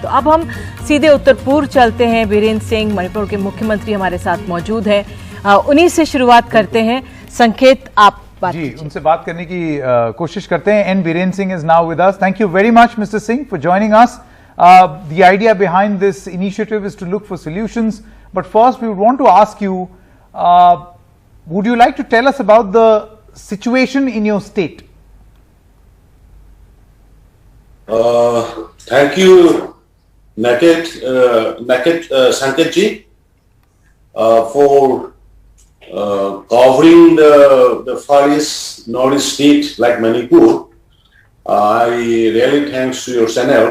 तो अब हम सीधे उत्तर पूर्व चलते हैं। बीरेन्द्र सिंह मणिपुर के मुख्यमंत्री हमारे साथ मौजूद हैं, उन्हीं से शुरुआत करते हैं। संकेत, आप जी उनसे बात करने की कोशिश करते हैं। N Birendra Singh is now with us. Thank you very much mister Singh for joining us. The idea behind this initiative is to look for solutions, but first we would want to ask you, would you like to tell us about the situation in your state? Thank you, Sanket ji, for covering the farthest northeast state like Manipur. I really thanks to your channel.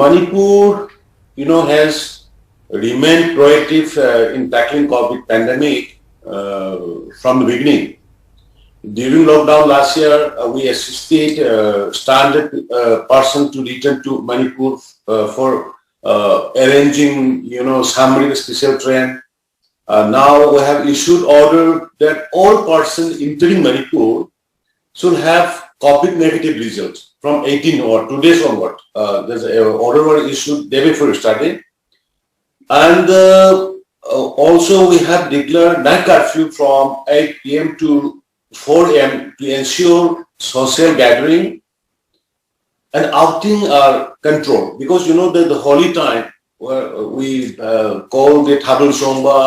Manipur, has remained proactive in tackling COVID pandemic from the beginning. During lockdown last year, we assisted stranded person to return to Manipur for arranging, summary special train. Now we have issued order that all persons entering Manipur should have COVID negative results from 18 or 2 days onward. There's an order was issued day before yesterday. And also we have declared night curfew from 8 p.m. to 4 a.m. to ensure social gathering and outing are controlled. Because the holy time where we call the Thabul Somba,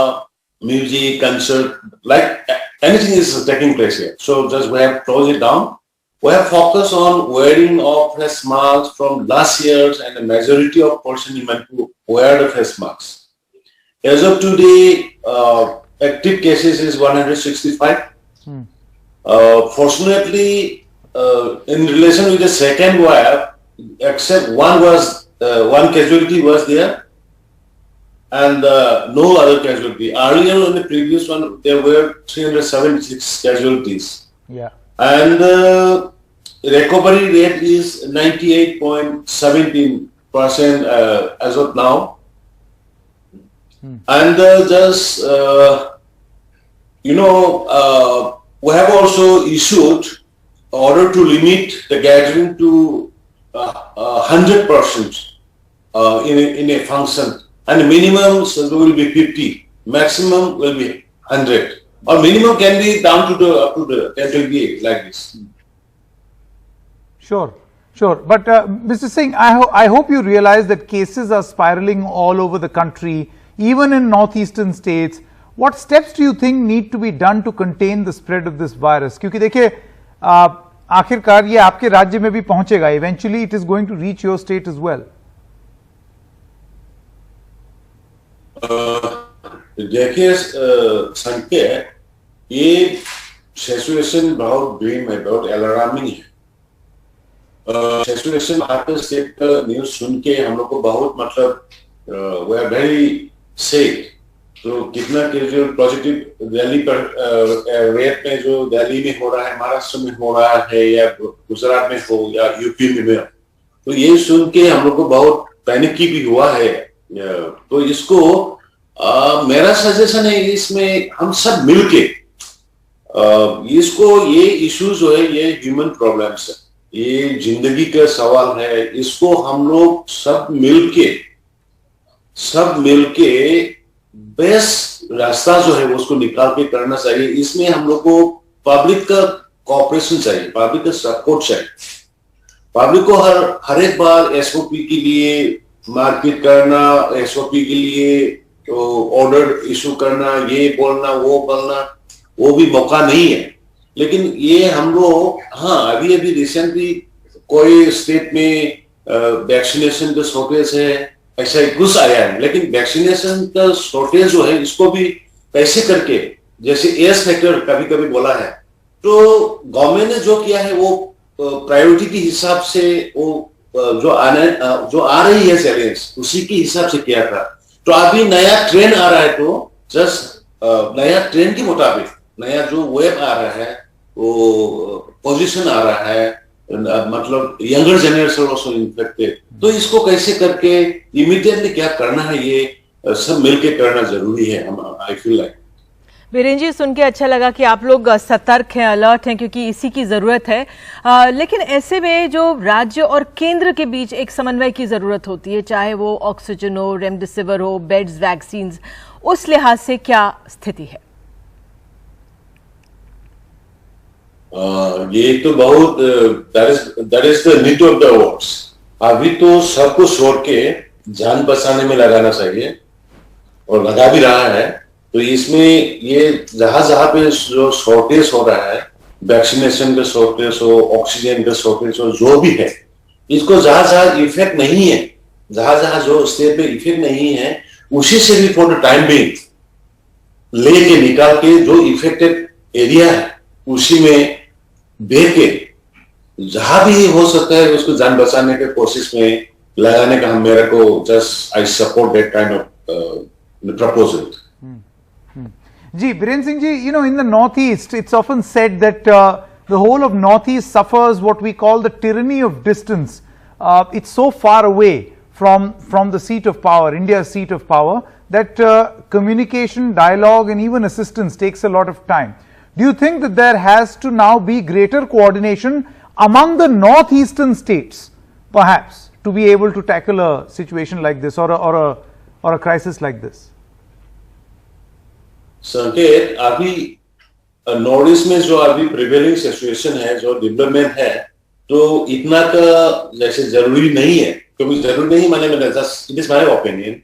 music, concert, like anything is taking place here. So just we have closed it down. We have focused on wearing of face masks from last year's, and the majority of persons in Manipur wear the face masks. As of today, active cases is 165. Fortunately, in relation with the second wave, except one casualty was there, and no other casualty. Earlier on the previous one, there were 376 casualties. Yeah. And recovery rate is 98.17% as of now. And we have also issued order to limit the gathering to 100% in a function, and minimum will be 50, maximum will be 100, or minimum can be down to up to the 1028 like this. Sure. But Mr. Singh, I hope you realize that cases are spiraling all over the country, even in northeastern states. What steps do you think need to be done to contain the spread of this virus? क्योंकि देखिए आखिरकार ये आपके राज्य में भी पहुंचेगा. Eventually it is going to reach your state as well. देखिए संकेत, ये सिचुएशन बहुत ग्रीम है, बहुत अलार्मिंग है. सिचुएशन आपके स्टेट का न्यूज सुन के हम लोग को बहुत वी आर वेरी सेफ. तो कितना कैजुअल पॉजिटिव दिल्ली पर रेट में जो दिल्ली में हो रहा है, महाराष्ट्र में हो रहा है, या गुजरात में हो, या यूपी में हो, तो ये सुन के हम लोग को बहुत पैनिक की भी हुआ है. तो इसको मेरा सजेशन है, इसमें हम सब मिलके इसको, ये इश्यूज जो है ये ह्यूमन प्रॉब्लम्स है, ये जिंदगी का सवाल है. इसको हम लोग सब मिलके बेस्ट रास्ता जो है उसको निकाल के करना चाहिए. इसमें हम लोग को पब्लिक का कोऑपरेशन चाहिए, पब्लिक का सपोर्ट चाहिए. पब्लिक को हर एक बार एसओपी के लिए मार्केट करना, एसओपी के लिए तो ऑर्डर इशू करना, ये बोलना वो बोलना, वो भी मौका नहीं है. लेकिन ये हम लोग, हाँ, अभी रिसेंटली कोई स्टेट में वैक्सीनेशन का शॉर्टेज है, ऐसा कुछ आया है. लेकिन वैक्सीनेशन का शॉर्टेज जो है इसको भी कैसे करके, जैसे एज फैक्टर कभी कभी बोला है, तो गवर्नमेंट ने जो किया है वो प्रायोरिटी के हिसाब से वो जो आ रही है चैलेंज, उसी के हिसाब से किया था. तो अभी नया ट्रेंड आ रहा है, तो जस्ट नया ट्रेंड के मुताबिक नया जो वेव आ रहा है, वो पोजीशन आ रहा है, मतलब यंगर जनरेशन ऑल्सो इन्फेक्टेड. तो इसको कैसे करके इमीडिएटली क्या करना है, ये सब मिलके करना जरूरी है. I feel like Virendra ji, सुन के अच्छा लगा कि आप लोग सतर्क हैं, अलर्ट हैं, क्योंकि इसी की जरूरत है। लेकिन ऐसे में जो राज्य और केंद्र के बीच एक समन्वय की जरूरत होती है, चाहे वो ऑक्सीजन हो, रेमडेसिविर हो, बेड्स, वैक्सीन, उस लिहाज से क्या स्थिति है? ये तो बहुत that is the need of the words. अभी तो सब कुछ छोड़ के जान बचाने में लगाना चाहिए और लगा भी रहा है। तो इसमें ये जहां जहां पे जो शॉर्टेज हो रहा है, वैक्सीनेशन का शॉर्टेज हो, ऑक्सीजन का शॉर्टेज हो, जो भी है, इसको जहां जहां इफेक्ट नहीं है, जहां जहां जो स्टेट में इफेक्ट नहीं है, उसी से भी फॉर द टाइम बिंग लेके निकाल के जो इफेक्टेड एरिया है उसी में दे के जहां भी हो सकता है उसको जान बचाने के कोशिश में लगाने का हम मेरे को just I support that kind of proposal. Ji, Biren Singh ji, you know, in the Northeast, it's often said that the whole of Northeast suffers what we call the tyranny of distance. It's so far away from the seat of power, India's seat of power, that communication, dialogue, and even assistance takes a lot of time. Do you think that there has to now be greater coordination among the northeastern states, perhaps, to be able to tackle a situation like this or a crisis like this? संकेत, अभी north east में जो अभी prevailing situation है, जो development है, तो इतना का जैसे जरूरी नहीं है। क्योंकि जरूरी नहीं माने में just it is my opinion,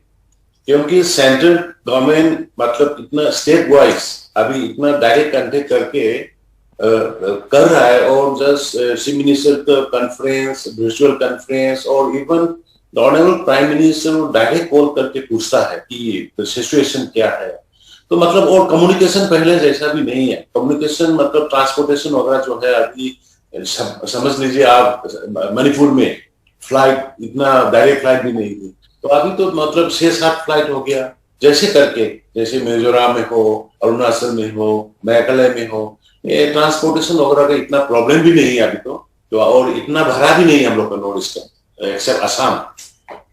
क्योंकि सेंट्रल गवर्नमेंट मतलब इतना स्टेट वाइज अभी इतना डायरेक्ट कांटेक्ट करके कर रहा है, और जस्ट चीफ मिनिस्टर का कॉन्फ्रेंस, वर्चुअल कॉन्फ्रेंस, और even the honourable prime minister direct call करके पूछता है कि सिचुएशन क्या है। तो मतलब, और कम्युनिकेशन पहले जैसा भी नहीं है। कम्युनिकेशन मतलब ट्रांसपोर्टेशन वगैरह जो है अभी समझ लीजिए आप, मणिपुर में फ्लाइट इतना डायरेक्ट फ्लाइट भी नहीं थी, तो अभी तो मतलब 6-7 फ्लाइट हो गया, जैसे करके, जैसे मिजोरम में हो, अरुणाचल में हो, मेघालय में हो, ये ट्रांसपोर्टेशन वगैरह का इतना प्रॉब्लम भी नहीं है अभी तो और इतना भरा भी नहीं है हम लोग का नॉर्थ ईस्ट का, एक्सेप्ट असम।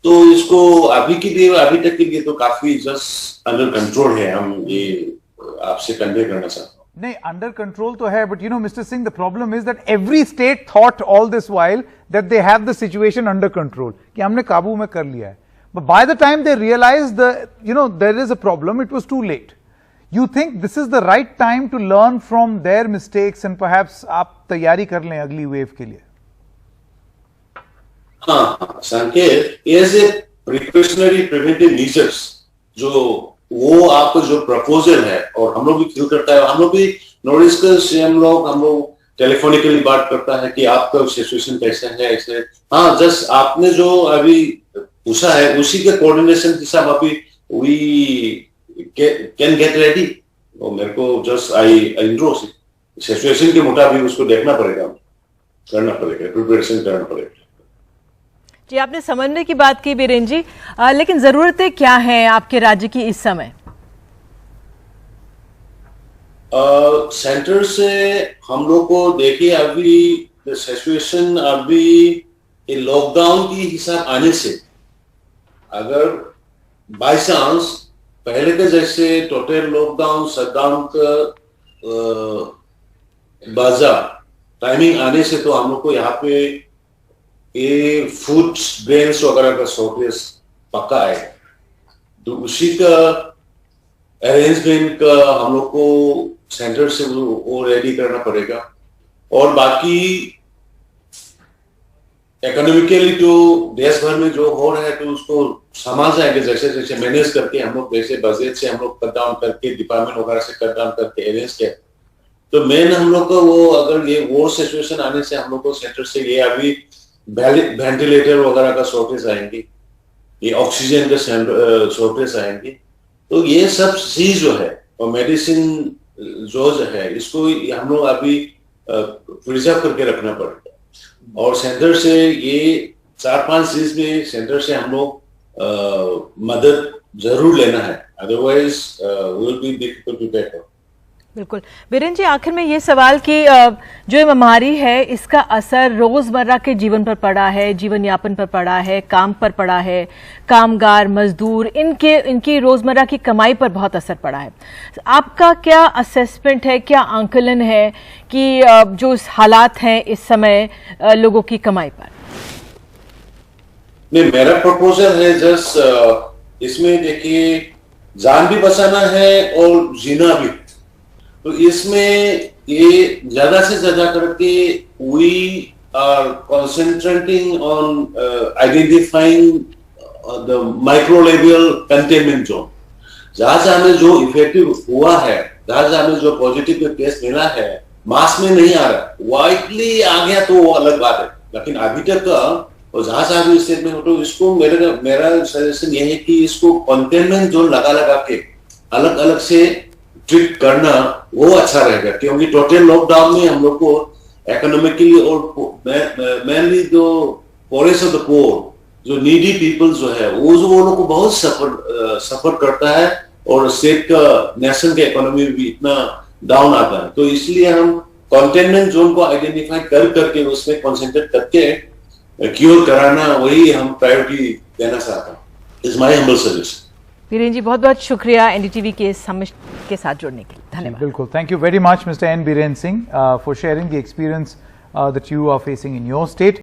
तो इसको अभी के लिए, अभी तक के लिए तो काफी जस्ट अंडर कंट्रोल है। हम ये आपसे कन्वे करना चाहते हैं। नहीं, अंडर कंट्रोल तो है, but you know mister Singh, the problem is that every state thought all this while that they have the situation under control, कि हमने काबू में कर लिया है। But by the time they realize there is a problem, it was too late. You think this is the right time to learn from their mistakes and perhaps आप तैयारी कर लें अगली वेव के लिए? हाँ Sanket, as a precautionary preventive measures, जो वो आपको जो प्रपोजल है, और हम लोग भी फील करता है, हम लोग भी नॉर्थ ईस्ट से हम लोग टेलीफोनिकली बात करता है कि आपका सिचुएशन कैसे है, ऐसे। हाँ, जस्ट आपने जो अभी पूछा है उसी के कोऑर्डिनेशन के साथ अभी वी कैन गेट रेडी। और मेरे को जस्ट आई इंट्रो सिचुएशन के मुताबिक उसको देखना पड़ेगा, करना पड़ेगा, प्रिपरेशन करना पड़ेगा। जी, आपने समन्वय की बात की वीरेंद्र जी, लेकिन जरूरतें क्या हैं आपके राज्य की इस समय? सेंटर से हम लोग को देखिए, अभी सिचुएशन अभी लॉकडाउन की हिसाब आने से, अगर बाय चांस पहले के जैसे टोटल लॉकडाउन शटडाउन का बाजार टाइमिंग आने से, तो हम लोग को यहाँ पे ये फूड ग्रेन्स वगैरह का शॉर्टेज पक्का है। तो उसी का अरेंजमेंट का हम लोग को सेंटर से वो रेडी करना पड़ेगा। और बाकी इकोनॉमिकली जो देश भर में जो हो रहा है, तो उसको संभाल जाएंगे जैसे जैसे मैनेज करके हम लोग, जैसे बजट से हम लोग कट डाउन करके, डिपार्टमेंट वगैरह से कट डाउन करके अरेंज किया। तो मेन हम लोग को वो, अगर ये वो सिचुएशन आने से हम लोग को सेंटर से ये अभी वेंटिलेटर वगैरह का शॉर्टेज आएंगे, ये ऑक्सीजन का शॉर्टेज आएंगे। तो ये सब चीज जो है, और मेडिसिन जो है, इसको हम लोग अभी प्रिजर्व करके रखना पड़ेगा। और सेंटर से ये 4-5 चीज में सेंटर से हम लोग मदद जरूर लेना है, otherwise will be difficult to back up. बिल्कुल। बीरेन जी, आखिर में ये सवाल कि जो ये महामारी है इसका असर रोजमर्रा के जीवन पर पड़ा है, जीवन यापन पर पड़ा है, काम पर पड़ा है, कामगार मजदूर इनकी रोजमर्रा की कमाई पर बहुत असर पड़ा है। आपका क्या असेसमेंट है, क्या आंकलन है कि जो हालात हैं इस समय लोगों की कमाई पर? नहीं, मेरा प्रपोजल है जस्ट इसमें देखिए, जान भी बचाना है और जीना भी। तो इसमें ये ज्यादा से ज्यादा करके we are concentrating on identifying the micro level containment zone. जहां से हमें जो इफेक्टिव हुआ है, जहां से हमें जो पॉजिटिव केस मिला है, मास में नहीं आ रहा, वाइडली आ गया तो वो अलग बात है। लेकिन अभी तक और जहां से अभी स्टेट में तो इसको मेरा सजेशन ये है कि इसको कंटेनमेंट जोन लगा के अलग अलग से ट्रीट करना वो अच्छा रहेगा, क्योंकि टोटल लॉकडाउन में हम लोग को इकोनॉमिकली और मेनली जो पोरेस्ट ऑफ द पोर, जो नीडी पीपल जो है वो लोग को बहुत सफर करता है, और स्टेट का नेशन के इकोनॉमी भी इतना डाउन आता है। तो इसलिए हम कंटेनमेंट जोन को आइडेंटिफाई करके उसमें कॉन्सेंट्रेट करके क्योर कराना, वही हम प्रायोरिटी देना चाहता हूँ। Is my humble suggestion. Biren ji, बहुत बहुत शुक्रिया एनडीटीवी के के साथ जुड़ने के लिए। धन्यवाद। बिल्कुल, thank you very much mister N Biren Singh for sharing the experience that you are facing in your state.